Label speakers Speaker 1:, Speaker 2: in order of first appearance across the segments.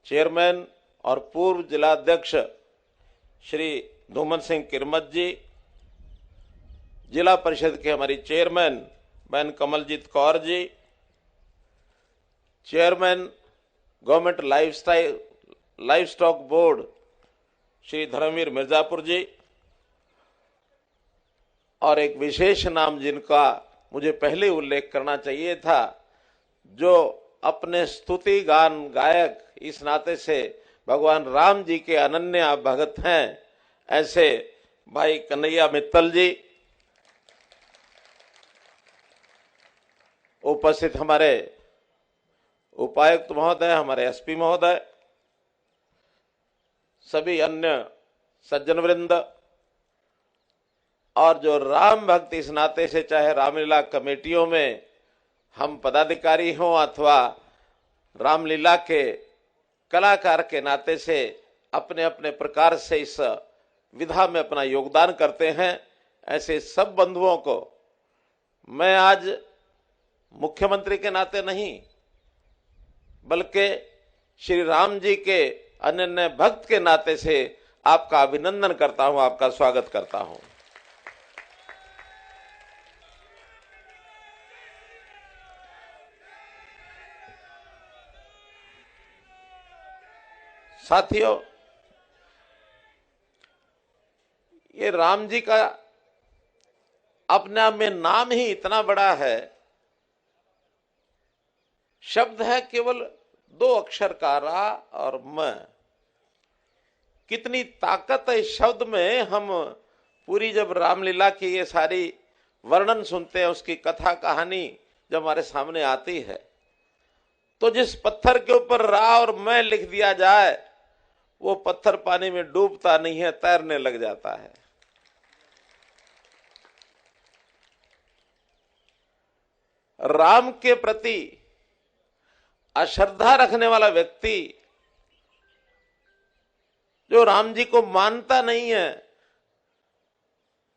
Speaker 1: Chairman और पूर्व जिलाध्यक्ष श्री धूमन सिंह किरमत जी, जिला परिषद के हमारी चेयरमैन बहन Kamaljeet Kaur ji, chairman government life stock board Shri Dharamvir Mirzapur ji, और एक विशेष नाम जिनका मुझे पहले उल्लेख करना चाहिए था, जो अपने स्तुति गान गायक इस नाते से भगवान राम जी के अनन्य भगत हैं, ऐसे भाई कन्हैया मित्तल जी, उपस्थित हमारे उपायुक्त महोदय, हमारे एसपी महोदय, सभी अन्य सज्जन वृंद, और जो राम भक्त इस नाते से, चाहे रामलीला कमेटियों में हम पदाधिकारी हों अथवा रामलीला के कलाकार के नाते से अपने अपने प्रकार से इस विधा में अपना योगदान करते हैं, ऐसे सब बंधुओं को मैं आज मुख्यमंत्री के नाते नहीं बल्कि श्री राम जी के अनन्य भक्त के नाते से आपका अभिनंदन करता हूं, आपका स्वागत करता हूं। साथियों, ये राम जी का अपने आप में नाम ही इतना बड़ा है, शब्द है केवल 2 अक्षर का रा और म। कितनी ताकत है इस शब्द में। हम पूरी जब रामलीला की ये सारी वर्णन सुनते हैं, उसकी कथा कहानी जब हमारे सामने आती है, तो जिस पत्थर के ऊपर रा और मैं लिख दिया जाए, वो पत्थर पानी में डूबता नहीं है, तैरने लग जाता है। राम के प्रति अश्रद्धा रखने वाला व्यक्ति, जो राम जी को मानता नहीं है,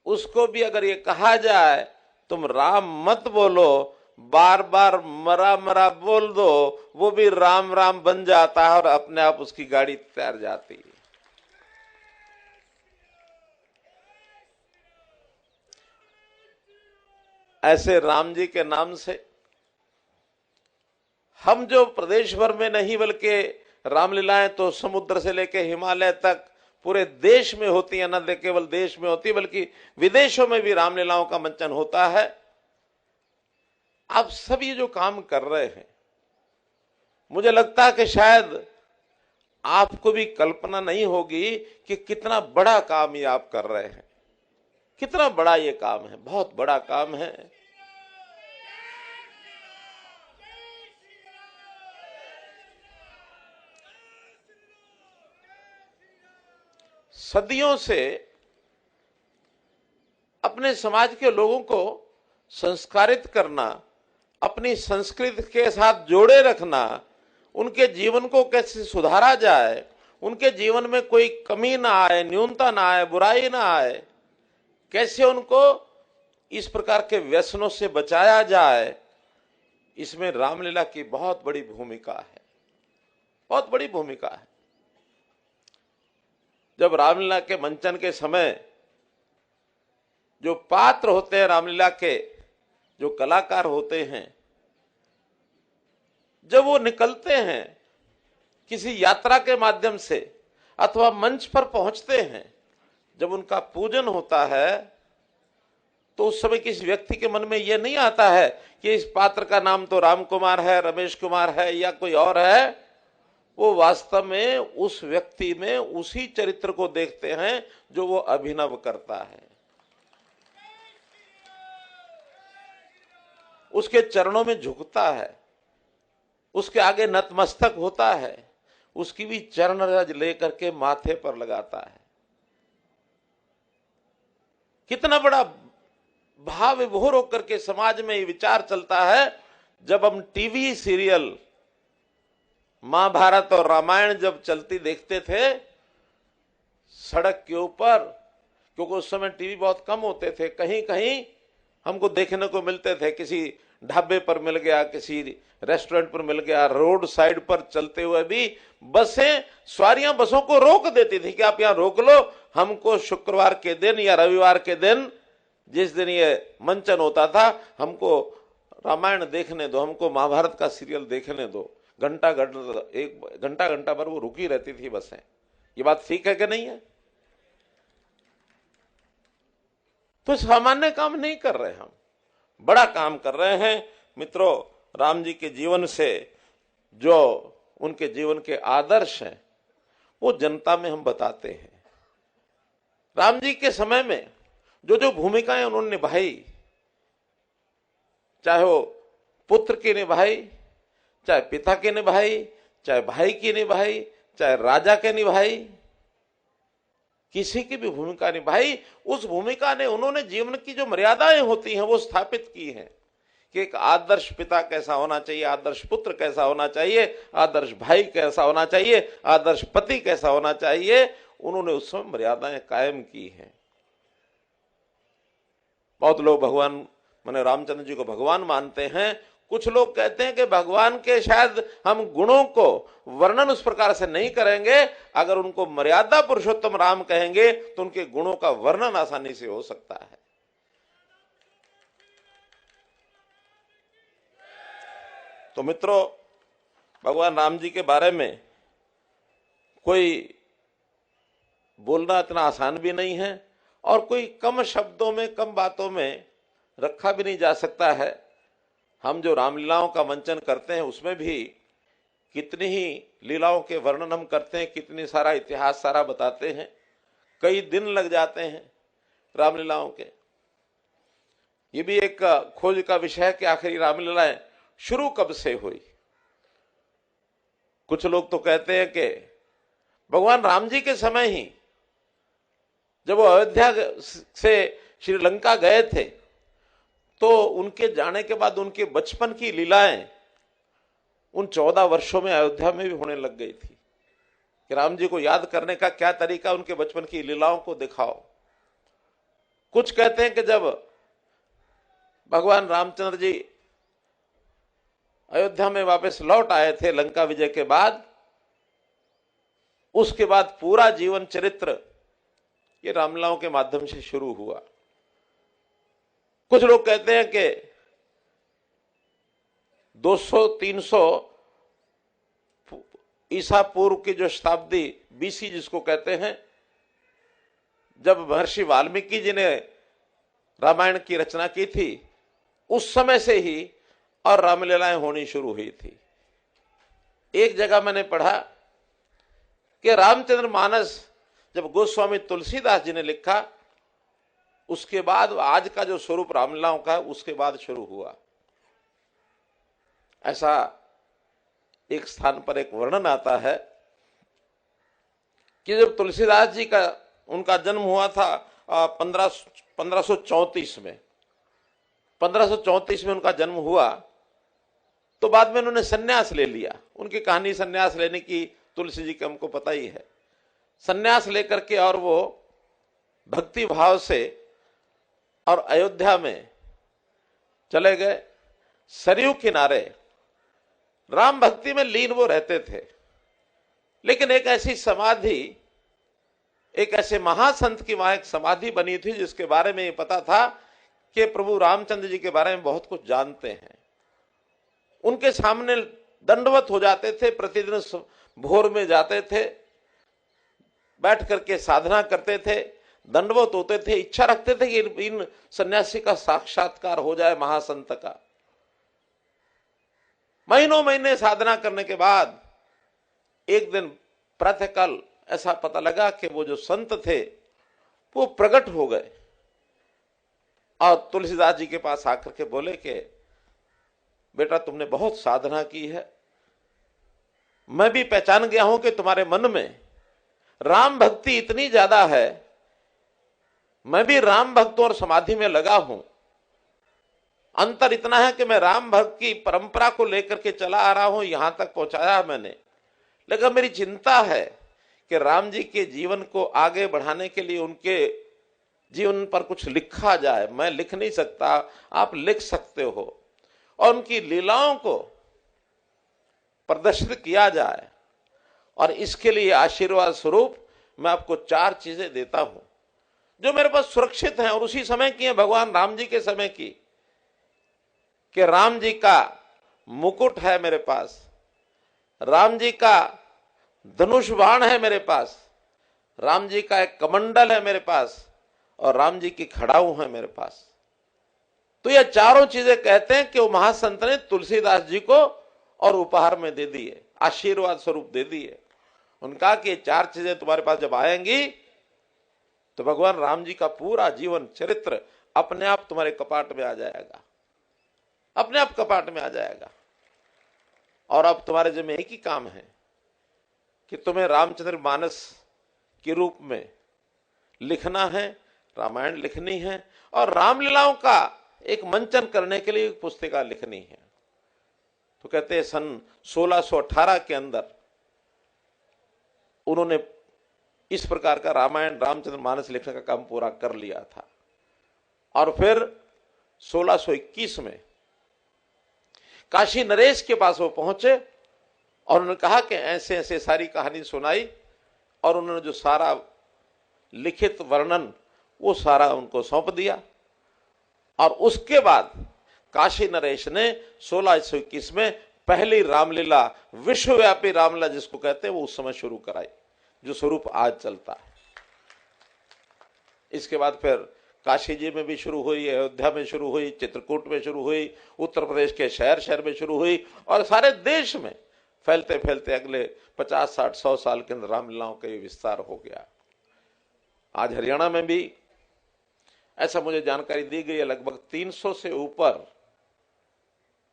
Speaker 1: उसको भी अगर ये कहा जाए तुम राम मत बोलो, बार बार मरा मरा बोल दो, वो भी राम राम बन जाता है और अपने आप उसकी गाड़ी तैर जाती है। ऐसे राम जी के नाम से हम जो प्रदेश भर में नहीं बल्कि रामलीलाएं तो समुद्र से लेकर हिमालय तक पूरे देश में होती है, न केवल देश में होती बल्कि विदेशों में भी रामलीलाओं का मंचन होता है। आप सभी जो काम कर रहे हैं, मुझे लगता है कि शायद आपको भी कल्पना नहीं होगी कि कितना बड़ा काम ये आप कर रहे हैं, कितना बड़ा ये काम है, बहुत बड़ा काम है। सदियों से अपने समाज के लोगों को संस्कारित करना, अपनी संस्कृति के साथ जोड़े रखना, उनके जीवन को कैसे सुधारा जाए, उनके जीवन में कोई कमी ना आए, न्यूनता ना आए, बुराई ना आए, कैसे उनको इस प्रकार के व्यसनों से बचाया जाए, इसमें रामलीला की बहुत बड़ी भूमिका है, बहुत बड़ी भूमिका है। जब रामलीला के मंचन के समय जो पात्र होते हैं, रामलीला के जो कलाकार होते हैं, जब वो निकलते हैं किसी यात्रा के माध्यम से अथवा मंच पर पहुंचते हैं, जब उनका पूजन होता है, तो उस समय किसी व्यक्ति के मन में यह नहीं आता है कि इस पात्र का नाम तो राम कुमार है, रमेश कुमार है या कोई और है। वो वास्तव में उस व्यक्ति में उसी चरित्र को देखते हैं जो वो अभिनव करता है, उसके चरणों में झुकता है, उसके आगे नतमस्तक होता है, उसकी भी चरण रज लेकर के माथे पर लगाता है। कितना बड़ा भाव विभोर होकर के समाज में ये विचार चलता है। जब हम टीवी सीरियल महाभारत और रामायण जब चलती देखते थे सड़क के ऊपर, क्योंकि उस समय टीवी बहुत कम होते थे, कहीं कहीं हमको देखने को मिलते थे, किसी ढाबे पर मिल गया, किसी रेस्टोरेंट पर मिल गया, रोड साइड पर चलते हुए भी बसें, सवारियां बसों को रोक देती थी कि आप यहां रोक लो, हमको शुक्रवार के दिन या रविवार के दिन, जिस दिन ये मंचन होता था, हमको रामायण देखने दो, हमको महाभारत का सीरियल देखने दो। घंटा घंटा, एक घंटा घंटा भर वो रुकी रहती थी बसें। ये बात ठीक है कि नहीं है? तो सामान्य काम नहीं कर रहे, हम बड़ा काम कर रहे हैं मित्रों। राम जी के जीवन से जो उनके जीवन के आदर्श हैं वो जनता में हम बताते हैं। राम जी के समय में जो जो भूमिकाएं उन्होंने निभाई, चाहे वो पुत्र की निभाई, चाहे पिता की निभाई, चाहे भाई की निभाई, चाहे राजा के निभाई, किसी की भी भूमिका निभाई, उस भूमिका ने उन्होंने जीवन की जो मर्यादाएं होती हैं वो स्थापित की हैं कि एक आदर्श पिता कैसा होना चाहिए, आदर्श पुत्र कैसा होना चाहिए, आदर्श भाई कैसा होना चाहिए, आदर्श पति कैसा होना चाहिए। उन्होंने उस समय मर्यादाएं कायम की हैं। बहुत लोग भगवान माने रामचंद्र जी को भगवान मानते हैं। कुछ लोग कहते हैं कि भगवान के शायद हम गुणों को वर्णन उस प्रकार से नहीं करेंगे, अगर उनको मर्यादा पुरुषोत्तम राम कहेंगे तो उनके गुणों का वर्णन आसानी से हो सकता है। तो मित्रों, भगवान राम जी के बारे में कोई बोलना इतना आसान भी नहीं है और कोई कम शब्दों में, कम बातों में रखा भी नहीं जा सकता है। हम जो रामलीलाओं का मंचन करते हैं उसमें भी कितनी ही लीलाओं के वर्णन हम करते हैं, कितनी सारा इतिहास सारा बताते हैं, कई दिन लग जाते हैं रामलीलाओं के। ये भी एक खोज का विषय है कि आखिरी रामलीलाएं शुरू कब से हुई। कुछ लोग तो कहते हैं कि भगवान राम जी के समय ही, जब वो अयोध्या से श्रीलंका गए थे, तो उनके जाने के बाद उनके बचपन की लीलाएं उन 14 वर्षों में अयोध्या में भी होने लग गई थी कि राम जी को याद करने का क्या तरीका, उनके बचपन की लीलाओं को दिखाओ। कुछ कहते हैं कि जब भगवान रामचंद्र जी अयोध्या में वापस लौट आए थे लंका विजय के बाद, उसके बाद पूरा जीवन चरित्र ये रामलीलाओं के माध्यम से शुरू हुआ। कुछ लोग कहते हैं कि 200-300 ईसा पूर्व की जो शताब्दी, बीसी जिसको कहते हैं, जब महर्षि वाल्मीकि जी ने रामायण की रचना की थी, उस समय से ही और रामलीलाएं होनी शुरू हुई थी। एक जगह मैंने पढ़ा कि रामचंद्र मानस जब गोस्वामी तुलसीदास जी ने लिखा, उसके बाद आज का जो स्वरूप रामलीलाओं का है उसके बाद शुरू हुआ। ऐसा एक स्थान पर एक वर्णन आता है कि जब तुलसीदास जी का उनका जन्म हुआ था 1534 में, 1534 में उनका जन्म हुआ, तो बाद में उन्होंने सन्यास ले लिया। उनकी कहानी सन्यास लेने की तुलसी जी के हमको पता ही है। सन्यास लेकर के और वो भक्ति भाव से और अयोध्या में चले गए। सरयू किनारे राम भक्ति में लीन वो रहते थे, लेकिन एक ऐसी समाधि, एक ऐसे महासंत की वहां एक समाधि बनी थी जिसके बारे में ये पता था कि प्रभु रामचंद्र जी के बारे में बहुत कुछ जानते हैं। उनके सामने दंडवत हो जाते थे, प्रतिदिन भोर में जाते थे, बैठ करके साधना करते थे, दंडवत होते थे, इच्छा रखते थे कि इन सन्यासी का साक्षात्कार हो जाए, महासंत का। महीनों महीने साधना करने के बाद एक दिन प्रातःकाल ऐसा पता लगा कि वो जो संत थे वो प्रकट हो गए और तुलसीदास जी के पास आकर के बोले कि बेटा, तुमने बहुत साधना की है, मैं भी पहचान गया हूं कि तुम्हारे मन में राम भक्ति इतनी ज्यादा है, मैं भी राम भक्त और समाधि में लगा हूं। अंतर इतना है कि मैं राम भक्त की परंपरा को लेकर के चला आ रहा हूं, यहां तक पहुंचाया मैंने, लेकिन मेरी चिंता है कि राम जी के जीवन को आगे बढ़ाने के लिए उनके जीवन पर कुछ लिखा जाए। मैं लिख नहीं सकता, आप लिख सकते हो। और उनकी लीलाओं को प्रदर्शित किया जाए। और इसके लिए आशीर्वाद स्वरूप मैं आपको 4 चीजें देता हूं जो मेरे पास सुरक्षित हैं और उसी समय की हैं, भगवान राम जी के समय की। कि राम जी का मुकुट है मेरे पास, राम जी का धनुष बाण है मेरे पास, राम जी का एक कमंडल है मेरे पास और राम जी की खड़ाऊ है मेरे पास। तो ये चारों चीजें कहते हैं कि वो महासंत ने तुलसीदास जी को और उपहार में दे दिए, आशीर्वाद स्वरूप दे दिए। उनका कि ये 4 चीजें तुम्हारे पास जब आएंगी तो भगवान राम जी का पूरा जीवन चरित्र अपने आप तुम्हारे कपाट में आ जाएगा, अपने आप कपाट में आ जाएगा। और अब तुम्हारे जिम्मे एक ही काम है कि तुम्हें रामचंद्र मानस के रूप में लिखना है, रामायण लिखनी है और रामलीलाओं का एक मंचन करने के लिए एक पुस्तिका लिखनी है। तो कहते हैं सन 1618 के अंदर उन्होंने इस प्रकार का रामायण रामचंद्र मानस लिखने का काम पूरा कर लिया था। और फिर 1621 में काशी नरेश के पास वो पहुंचे और उन्होंने कहा कि ऐसे ऐसे सारी कहानी सुनाई और उन्होंने जो सारा लिखित वर्णन वो सारा उनको सौंप दिया। और उसके बाद काशी नरेश ने 1621 में पहली रामलीला, विश्वव्यापी रामलीला जिसको कहते हैं, वो उस समय शुरू कराई, जो स्वरूप आज चलता है। इसके बाद फिर काशी जी में भी शुरू हुई, अयोध्या में शुरू हुई, चित्रकूट में शुरू हुई, उत्तर प्रदेश के शहर शहर में शुरू हुई और सारे देश में फैलते फैलते अगले 50, 60, 100 साल के अंदर रामलीलाओं का विस्तार हो गया। आज हरियाणा में भी ऐसा मुझे जानकारी दी गई है, लगभग 300 से ऊपर,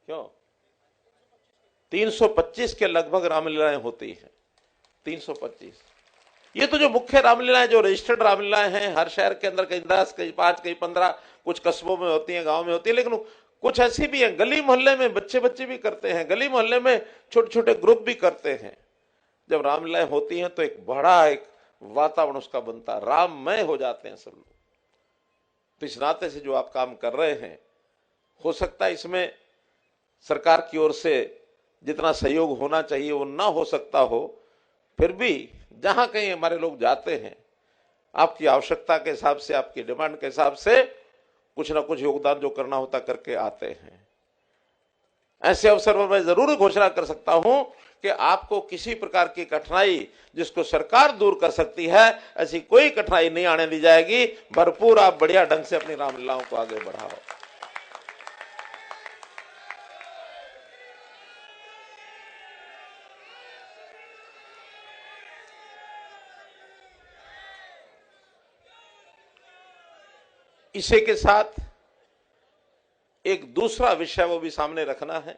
Speaker 1: क्यों 325 के लगभग रामलीलाएं होती हैं। 325 ये तो जो मुख्य रामलीलाएं, जो रजिस्टर्ड रामलीलाएं हैं, हर शहर के अंदर कहीं 10, कहीं 5, कहीं 15, कुछ कस्बों में होती हैं, गांव में होती है, लेकिन कुछ ऐसी भी हैं गली मोहल्ले में बच्चे भी करते हैं, गली मोहल्ले में छोटे छोटे ग्रुप भी करते हैं। जब रामलीलाएं होती हैं तो एक बड़ा एक वातावरण उसका बनता, राममय हो जाते हैं सब लोग। तो इस नाते से जो आप काम कर रहे हैं, हो सकता है इसमें सरकार की ओर से जितना सहयोग होना चाहिए वो ना हो सकता हो, फिर भी जहां कहीं हमारे लोग जाते हैं, आपकी आवश्यकता के हिसाब से, आपकी डिमांड के हिसाब से कुछ ना कुछ योगदान जो करना होता करके आते हैं। ऐसे अवसर पर मैं जरूर घोषणा कर सकता हूं कि आपको किसी प्रकार की कठिनाई जिसको सरकार दूर कर सकती है, ऐसी कोई कठिनाई नहीं आने दी जाएगी। भरपूर आप बढ़िया ढंग से अपनी रामलीलाओं को आगे बढ़ाओ। इसी के साथ एक दूसरा विषय वो भी सामने रखना है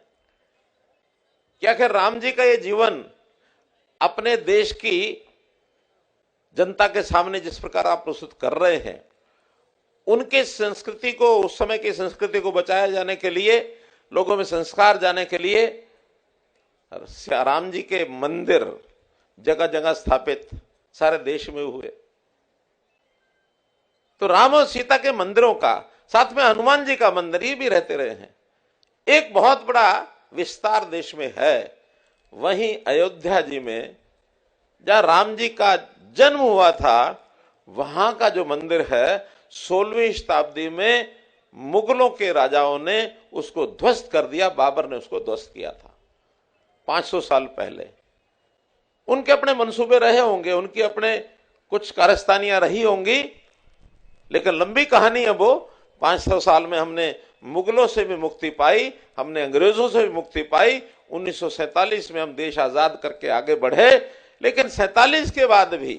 Speaker 1: कि आखिर राम जी का ये जीवन अपने देश की जनता के सामने जिस प्रकार आप प्रस्तुत कर रहे हैं, उनके संस्कृति को, उस समय की संस्कृति को बचाया जाने के लिए, लोगों में संस्कार जाने के लिए राम जी के मंदिर जगह जगह स्थापित सारे देश में हुए। तो राम और सीता के मंदिरों का, साथ में हनुमान जी का मंदिर, ये भी रहते रहे हैं। एक बहुत बड़ा विस्तार देश में है, वहीं अयोध्या जी में जहां राम जी का जन्म हुआ था, वहां का जो मंदिर है 16वीं शताब्दी में मुगलों के राजाओं ने उसको ध्वस्त कर दिया। बाबर ने उसको ध्वस्त किया था 500 साल पहले। उनके अपने मंसूबे रहे होंगे, उनकी अपने कुछ कारस्तानियां रही होंगी, लेकिन लंबी कहानी है वो। 500 साल में हमने मुगलों से भी मुक्ति पाई, हमने अंग्रेजों से भी मुक्ति पाई। 1947 में हम देश आजाद करके आगे बढ़े, लेकिन 47 के बाद भी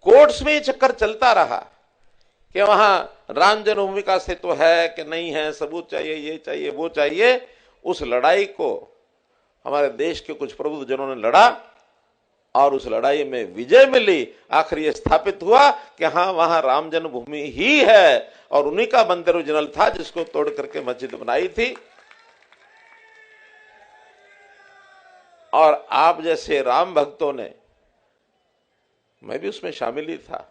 Speaker 1: कोर्ट्स में ये चक्कर चलता रहा कि वहां राम जन्मभूमि का अस्तित्व है कि नहीं है, सबूत चाहिए, ये चाहिए, वो चाहिए। उस लड़ाई को हमारे देश के कुछ प्रबुद्धजनों ने लड़ा और उस लड़ाई में विजय मिली। आखिर ये स्थापित हुआ कि हाँ, वहां राम जन्मभूमि ही है और उन्हीं का मंदिर ओरिजिनल था जिसको तोड़ करके मस्जिद बनाई थी। और आप जैसे राम भक्तों ने, मैं भी उसमें शामिल ही था,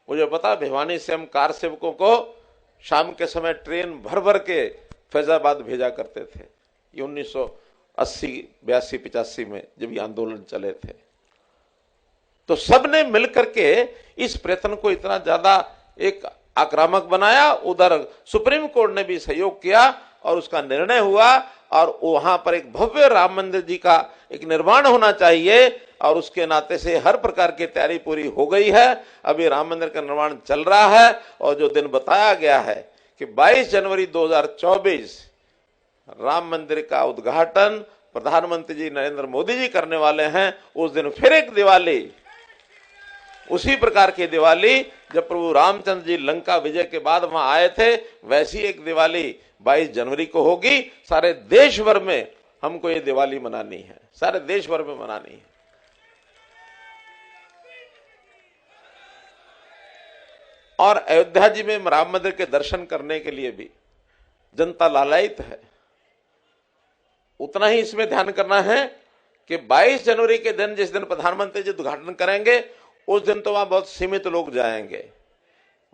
Speaker 1: मुझे पता, भिवानी से हम कार सेवकों को शाम के समय ट्रेन भर भर के फैजाबाद भेजा करते थे। ये 1980, 82, 85 में जब ये आंदोलन चले थे, तो सबने मिलकर के इस प्रयत्न को इतना ज्यादा एक आक्रामक बनाया। उधर सुप्रीम कोर्ट ने भी सहयोग किया और उसका निर्णय हुआ और वहां पर एक भव्य राम मंदिर जी का एक निर्माण होना चाहिए और उसके नाते से हर प्रकार की तैयारी पूरी हो गई है। अभी राम मंदिर का निर्माण चल रहा है और जो दिन बताया गया है कि 22 जनवरी 2024 राम मंदिर का उद्घाटन प्रधानमंत्री जी नरेंद्र मोदी जी करने वाले हैं। उस दिन फिर एक दिवाली, उसी प्रकार की दिवाली जब प्रभु रामचंद्र जी लंका विजय के बाद वहां आए थे, वैसी एक दिवाली 22 जनवरी को होगी। सारे देश भर में हमको ये दिवाली मनानी है, सारे देश भर में मनानी है। और अयोध्या जी में राम मंदिर के दर्शन करने के लिए भी जनता लालायित है। उतना ही इसमें ध्यान करना है कि 22 जनवरी के दिन, जिस दिन प्रधानमंत्री जी उद्घाटन करेंगे, उस दिन तो वहां बहुत सीमित लोग जाएंगे,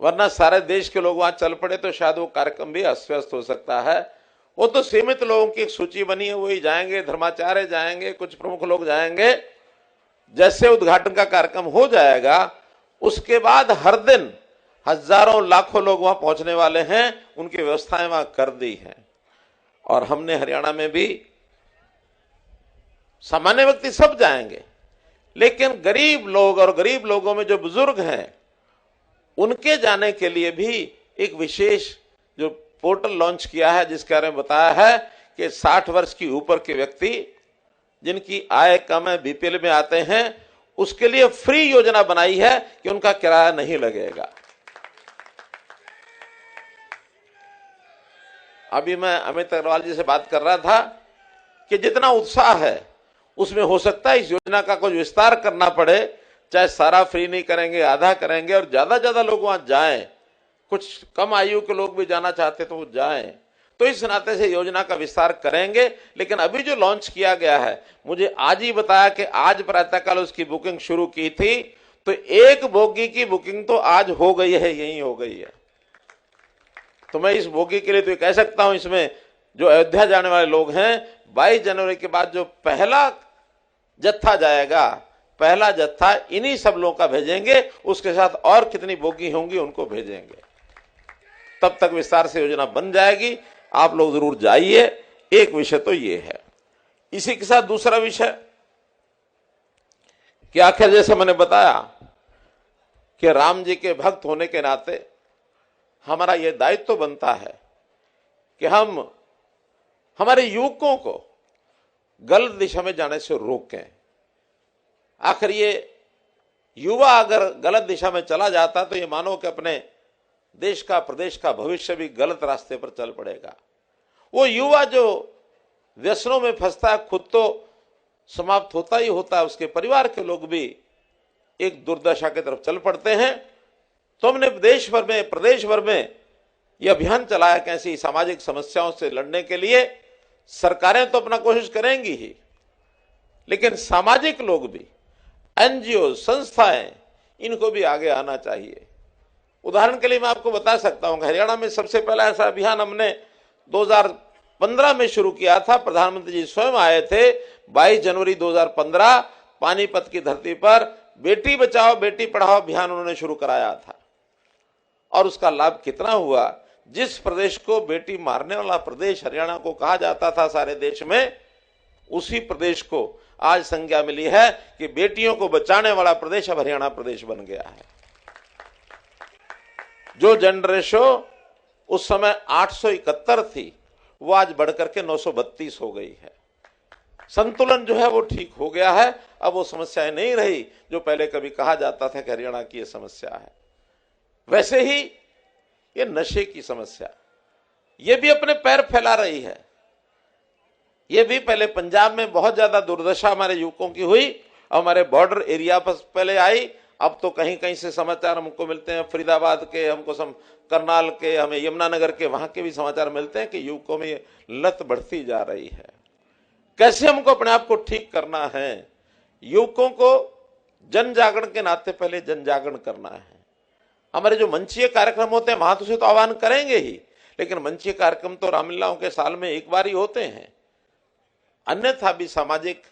Speaker 1: वरना सारे देश के लोग वहां चल पड़े तो शायद वो कार्यक्रम भी अस्त व्यस्त हो सकता है। वो तो सीमित लोगों की एक सूची बनी है, वही जाएंगे, धर्माचार्य जाएंगे, कुछ प्रमुख लोग जाएंगे। जैसे उद्घाटन का कार्यक्रम हो जाएगा, उसके बाद हर दिन हजारों लाखों लोग वहां पहुंचने वाले हैं, उनकी व्यवस्थाएं वहां कर दी हैं। और हमने हरियाणा में भी सामान्य व्यक्ति सब जाएंगे, लेकिन गरीब लोग और गरीब लोगों में जो बुजुर्ग हैं, उनके जाने के लिए भी एक विशेष जो पोर्टल लॉन्च किया है, जिसके बारे में बताया है कि 60 वर्ष की ऊपर के व्यक्ति जिनकी आय कम है, बीपीएल में आते हैं, उसके लिए फ्री योजना बनाई है कि उनका किराया नहीं लगेगा। अभी मैं अमित अग्रवाल जी से बात कर रहा था कि जितना उत्साह है उसमें हो सकता है इस योजना का कुछ विस्तार करना पड़े, चाहे सारा फ्री नहीं करेंगे, आधा करेंगे और ज्यादा लोग वहां जाएं। कुछ कम आयु के लोग भी जाना चाहते तो वो जाएं, तो इस नाते से योजना का विस्तार करेंगे। लेकिन अभी जो लॉन्च किया गया है, मुझे आज ही बताया कि आज प्रातःकाल उसकी बुकिंग शुरू की थी, तो एक बोगी की बुकिंग तो आज हो गई है, यही हो गई है। तो मैं इस बोगी के लिए तो कह सकता हूं, इसमें जो अयोध्या जाने वाले लोग हैं, 22 जनवरी के बाद जो पहला जत्था जाएगा, पहला जत्था इन्हीं सब लोगों का भेजेंगे, उसके साथ और कितनी बोगी होंगी उनको भेजेंगे। तब तक विस्तार से योजना बन जाएगी। आप लोग जरूर जाइए। एक विषय तो ये है। इसी के साथ दूसरा विषय कि आखिर जैसे मैंने बताया कि राम जी के भक्त होने के नाते हमारा यह दायित्व तो बनता है कि हम हमारे युवकों को गलत दिशा में जाने से रोकें। आखिर ये युवा अगर गलत दिशा में चला जाता तो ये मानो कि अपने देश का, प्रदेश का भविष्य भी गलत रास्ते पर चल पड़ेगा। वो युवा जो व्यसनों में फंसता है, खुद तो समाप्त होता ही होता है, उसके परिवार के लोग भी एक दुर्दशा की तरफ चल पड़ते हैं। तो हमने देश भर में, प्रदेश भर में यह अभियान चलाया कि ऐसी सामाजिक समस्याओं से लड़ने के लिए सरकारें तो अपना कोशिश करेंगी ही, लेकिन सामाजिक लोग भी, एनजीओ, संस्थाएं, इनको भी आगे आना चाहिए। उदाहरण के लिए मैं आपको बता सकता हूं, हरियाणा में सबसे पहला ऐसा अभियान हमने 2015 में शुरू किया था। प्रधानमंत्री जी स्वयं आए थे 22 जनवरी 2015, पानीपत की धरती पर बेटी बचाओ बेटी पढ़ाओ अभियान उन्होंने शुरू कराया था। और उसका लाभ कितना हुआ। जिस प्रदेश को बेटी मारने वाला प्रदेश हरियाणा को कहा जाता था सारे देश में, उसी प्रदेश को आज संज्ञा मिली है कि बेटियों को बचाने वाला प्रदेश अब हरियाणा प्रदेश बन गया है। जो जेंडर रेशो उस समय 871 थी, वो आज बढ़कर के 932 हो गई है। संतुलन जो है वो ठीक हो गया है। अब वो समस्याएं नहीं रही जो पहले कभी कहा जाता था कि हरियाणा की ये समस्या है। वैसे ही ये नशे की समस्या, ये भी अपने पैर फैला रही है। ये भी पहले पंजाब में बहुत ज्यादा दुर्दशा हमारे युवकों की हुई, हमारे बॉर्डर एरिया पर पहले आई। अब तो कहीं कहीं से समाचार हमको मिलते हैं, फरीदाबाद के, हमको करनाल के, हमें यमुनानगर के, वहां के भी समाचार मिलते हैं कि युवकों में लत बढ़ती जा रही है। कैसे हमको अपने आप को ठीक करना है। युवकों को जन जागरण के नाते पहले जन जागरण करना है। हमारे जो मंचीय कार्यक्रम होते हैं वहां तो उसे तो आह्वान करेंगे ही, लेकिन मंचीय कार्यक्रम तो रामलीलाओं के साल में एक बार ही होते हैं। अन्यथा भी सामाजिक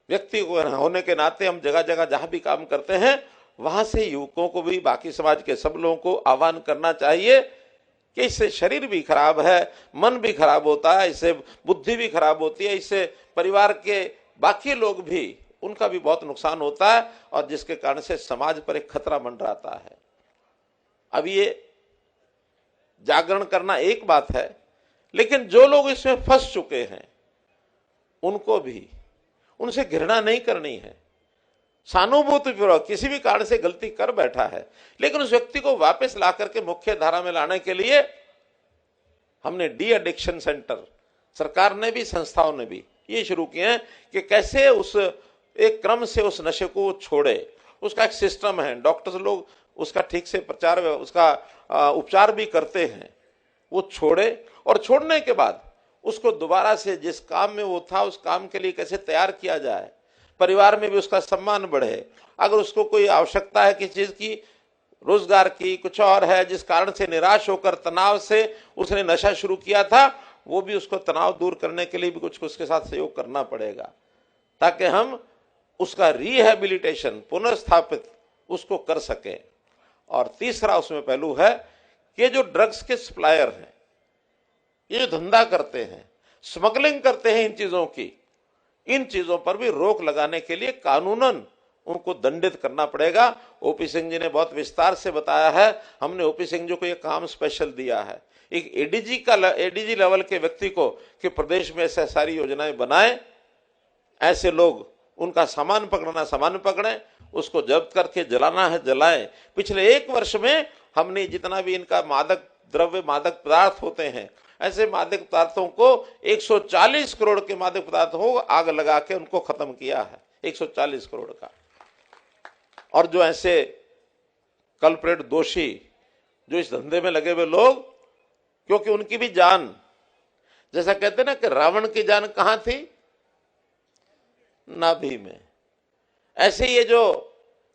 Speaker 1: व्यक्ति होने के नाते हम जगह जगह जहां भी काम करते हैं वहां से युवकों को भी, बाकी समाज के सब लोगों को आह्वान करना चाहिए कि इससे शरीर भी खराब है, मन भी खराब होता है, इससे बुद्धि भी खराब होती है, इससे परिवार के बाकी लोग भी, उनका भी बहुत नुकसान होता है और जिसके कारण से समाज पर एक खतरा मंडराता है। अब ये जागरण करना एक बात है, लेकिन जो लोग इसमें फंस चुके हैं उनको भी, उनसे घृणा नहीं करनी है। सहानुभूतिपूर्वक किसी भी कारण से गलती कर बैठा है, लेकिन उस व्यक्ति को वापस ला करके मुख्य धारा में लाने के लिए हमने डी एडिक्शन सेंटर, सरकार ने भी, संस्थाओं ने भी ये शुरू किए हैं कि कैसे उस एक क्रम से उस नशे को छोड़े। उसका एक सिस्टम है, डॉक्टर्स लोग उसका ठीक से प्रचार, उसका उपचार भी करते हैं। वो छोड़े और छोड़ने के बाद उसको दोबारा से जिस काम में वो था उस काम के लिए कैसे तैयार किया जाए, परिवार में भी उसका सम्मान बढ़े। अगर उसको कोई आवश्यकता है किसी चीज की, रोजगार की, कुछ और है जिस कारण से निराश होकर तनाव से उसने नशा शुरू किया था, वो भी उसको तनाव दूर करने के लिए भी कुछ उसके साथ सहयोग करना पड़ेगा ताकि हम उसका रिहेबिलिटेशन, पुनर्स्थापित उसको कर सकें। और तीसरा उसमें पहलू है कि जो ड्रग्स के सप्लायर हैं, ये जो धंधा करते हैं, स्मगलिंग करते हैं इन चीजों की, इन चीजों पर भी रोक लगाने के लिए कानूनन उनको दंडित करना पड़ेगा। ओपी सिंह जी ने बहुत विस्तार से बताया है। हमने ओपी सिंह जी को यह काम स्पेशल दिया है, एक एडीजी लेवल के व्यक्ति को, कि प्रदेश में ऐसे सारी योजनाएं बनाएं, ऐसे लोग, उनका सामान पकड़ना सामान पकड़ें, उसको जब्त करके जलाना है जलाएं। पिछले 1 वर्ष में हमने जितना भी इनका मादक द्रव्य, मादक पदार्थ होते हैं, ऐसे मादक पदार्थों को 140 करोड़ के मादक पदार्थों को आग लगा के उनको खत्म किया है, 140 करोड़ का। और जो ऐसे कल्प्रेट, दोषी, जो इस धंधे में लगे हुए लोग, क्योंकि उनकी भी जान, जैसा कहते ना कि रावण की जान कहां थी, नाभि में, ऐसे ये जो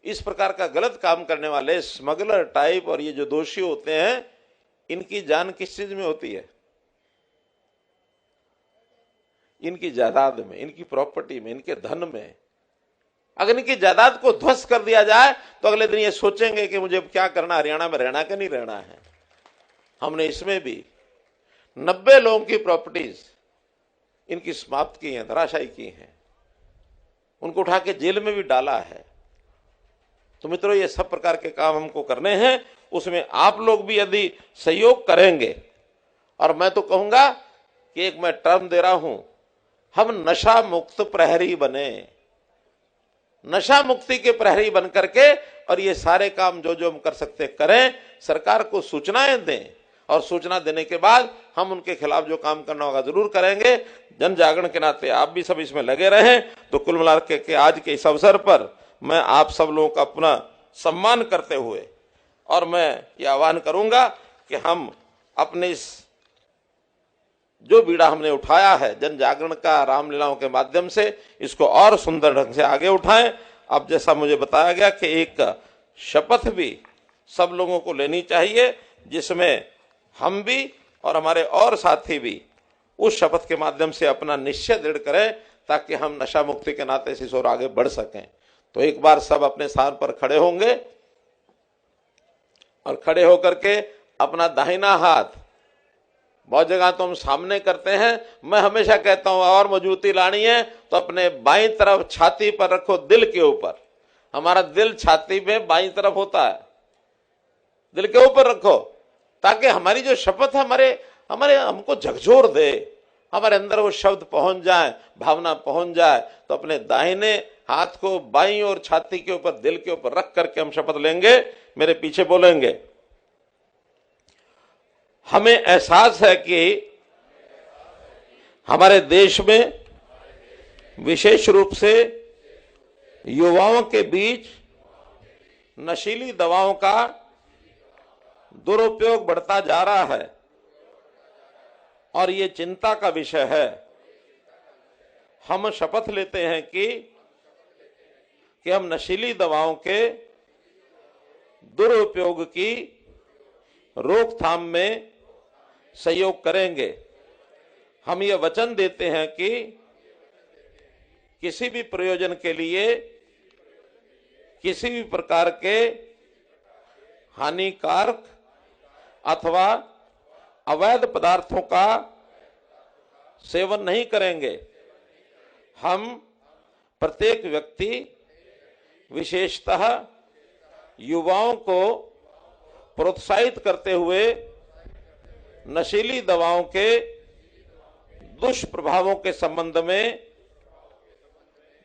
Speaker 1: इस प्रकार का गलत काम करने वाले स्मगलर टाइप और ये जो दोषी होते हैं, इनकी जान किस चीज में होती है? इनकी जायदाद में, इनकी प्रॉपर्टी में, इनके धन में। अगर इनकी जायदाद को ध्वस्त कर दिया जाए तो अगले दिन ये सोचेंगे कि मुझे क्या करना, हरियाणा में रहना कि नहीं रहना है। हमने इसमें भी 90 लोगों की प्रॉपर्टीज इनकी समाप्त की हैं, धराशायी की हैं, उनको उठा के जेल में भी डाला है। तो मित्रों, ये सब प्रकार के काम हमको करने हैं, उसमें आप लोग भी यदि सहयोग करेंगे, और मैं तो कहूंगा कि एक मैं टर्म दे रहा हूं, हम नशा मुक्त प्रहरी बने, नशा मुक्ति के प्रहरी बन करके, और ये सारे काम जो जो हम कर सकते करें, सरकार को सूचनाएं दें, और सूचना देने के बाद हम उनके खिलाफ जो काम करना होगा जरूर करेंगे। जन जागरण के नाते आप भी सब इसमें लगे रहें। तो कुल मिला के आज के इस अवसर पर मैं आप सब लोगों का अपना सम्मान करते हुए, और मैं ये आह्वान करूंगा कि हम अपने इस जो बीड़ा हमने उठाया है जन जागरण का, रामलीलाओं के माध्यम से, इसको और सुंदर ढंग से आगे उठाएं। अब जैसा मुझे बताया गया कि एक शपथ भी सब लोगों को लेनी चाहिए, जिसमें हम भी और हमारे और साथी भी उस शपथ के माध्यम से अपना निश्चय दृढ़ करें, ताकि हम नशा मुक्ति के नाते इस ओर आगे बढ़ सकें। तो एक बार सब अपने स्थान पर खड़े होंगे, और खड़े होकर के अपना दाहिना हाथ, बहुत जगह तो हम सामने करते हैं, मैं हमेशा कहता हूं और मजबूती लानी है तो अपने बाईं तरफ छाती पर रखो, दिल के ऊपर। हमारा दिल छाती में बाईं तरफ होता है, दिल के ऊपर रखो, ताकि हमारी जो शपथ है हमारे हमको झकझोर दे, हमारे अंदर वो शब्द पहुंच जाए, भावना पहुंच जाए। तो अपने दाहिने हाथ को बाईं और छाती के ऊपर, दिल के ऊपर रख करके हम शपथ लेंगे। मेरे पीछे बोलेंगे, हमें एहसास है कि हमारे देश में विशेष रूप से युवाओं के बीच नशीली दवाओं का दुरुपयोग बढ़ता जा रहा है, और ये चिंता का विषय है। हम शपथ लेते हैं कि हम नशीली दवाओं के दुरुपयोग की रोकथाम में सहयोग करेंगे। हम ये वचन देते हैं कि किसी भी प्रयोजन के लिए किसी भी प्रकार के हानिकारक अथवा अवैध पदार्थों का सेवन नहीं करेंगे। हम प्रत्येक व्यक्ति, विशेषतः युवाओं को प्रोत्साहित करते हुए नशीली दवाओं के दुष्प्रभावों के संबंध में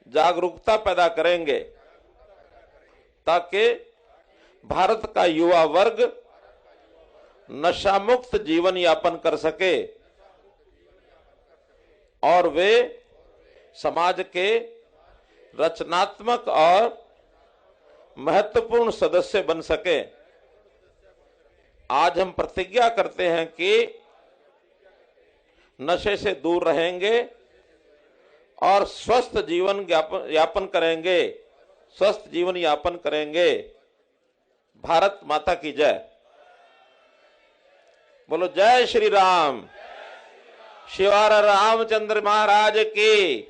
Speaker 1: जागरूकता पैदा करेंगे, ताकि भारत का युवा वर्ग नशा मुक्त जीवन यापन कर सके और वे समाज के रचनात्मक और महत्वपूर्ण सदस्य बन सके। आज हम प्रतिज्ञा करते हैं कि नशे से दूर रहेंगे और स्वस्थ जीवन यापन करेंगे, स्वस्थ जीवन यापन करेंगे। भारत माता की जय। बोलो जय श्री राम। शिवार रामचंद्र महाराज की।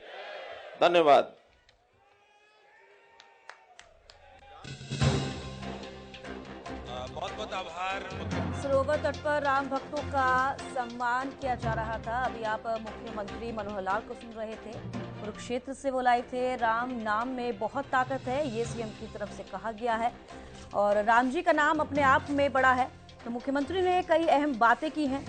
Speaker 1: धन्यवाद।
Speaker 2: बहुत बहुत आभार।
Speaker 3: सरोवर तट पर राम भक्तों का सम्मान किया जा रहा था। अभी आप मुख्यमंत्री मनोहर लाल को सुन रहे थे। कुरुक्षेत्र से वो लाए थे। राम नाम में बहुत ताकत है, ये सीएम की तरफ से कहा गया है और राम जी का नाम अपने आप में बड़ा है। तो मुख्यमंत्री ने कई अहम बातें की हैं।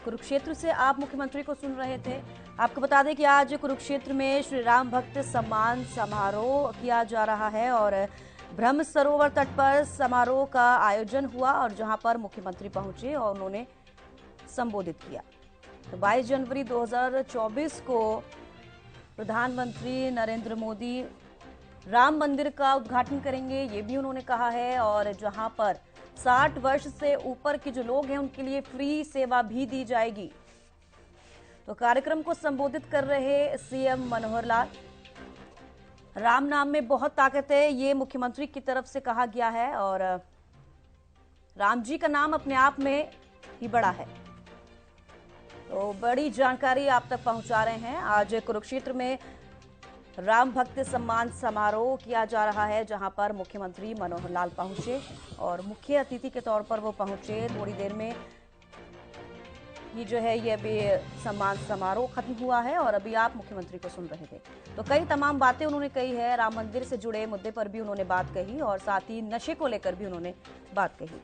Speaker 3: कुरुक्षेत्र से आप मुख्यमंत्री को सुन रहे थे। आपको बता दें कि आज कुरुक्षेत्र में श्री राम भक्त सम्मान समारोह किया जा रहा है और ब्रह्म सरोवर तट पर समारोह का आयोजन हुआ और जहां पर मुख्यमंत्री पहुंचे और उन्होंने संबोधित किया। तो 22 जनवरी 2024 को प्रधानमंत्री नरेंद्र मोदी राम मंदिर का उद्घाटन करेंगे, ये भी उन्होंने कहा है। और जहां पर 60 वर्ष से ऊपर के जो लोग हैं उनके लिए फ्री सेवा भी दी जाएगी। तो कार्यक्रम को संबोधित कर रहे सीएम मनोहर लाल, राम नाम में बहुत ताकत है, ये मुख्यमंत्री की तरफ से कहा गया है और राम जी का नाम अपने आप में ही बड़ा है। तो बड़ी जानकारी आप तक पहुंचा रहे हैं। आज कुरुक्षेत्र में राम भक्त सम्मान समारोह किया जा रहा है, जहां पर मुख्यमंत्री मनोहर लाल पहुंचे और मुख्य अतिथि के तौर पर वो पहुंचे। थोड़ी देर में ये जो है ये अभी सम्मान समारोह खत्म हुआ है और अभी आप मुख्यमंत्री को सुन रहे थे। तो कई तमाम बातें उन्होंने कही है। राम मंदिर से जुड़े मुद्दे पर भी उन्होंने बात कही और साथ ही नशे को लेकर भी उन्होंने बात कही।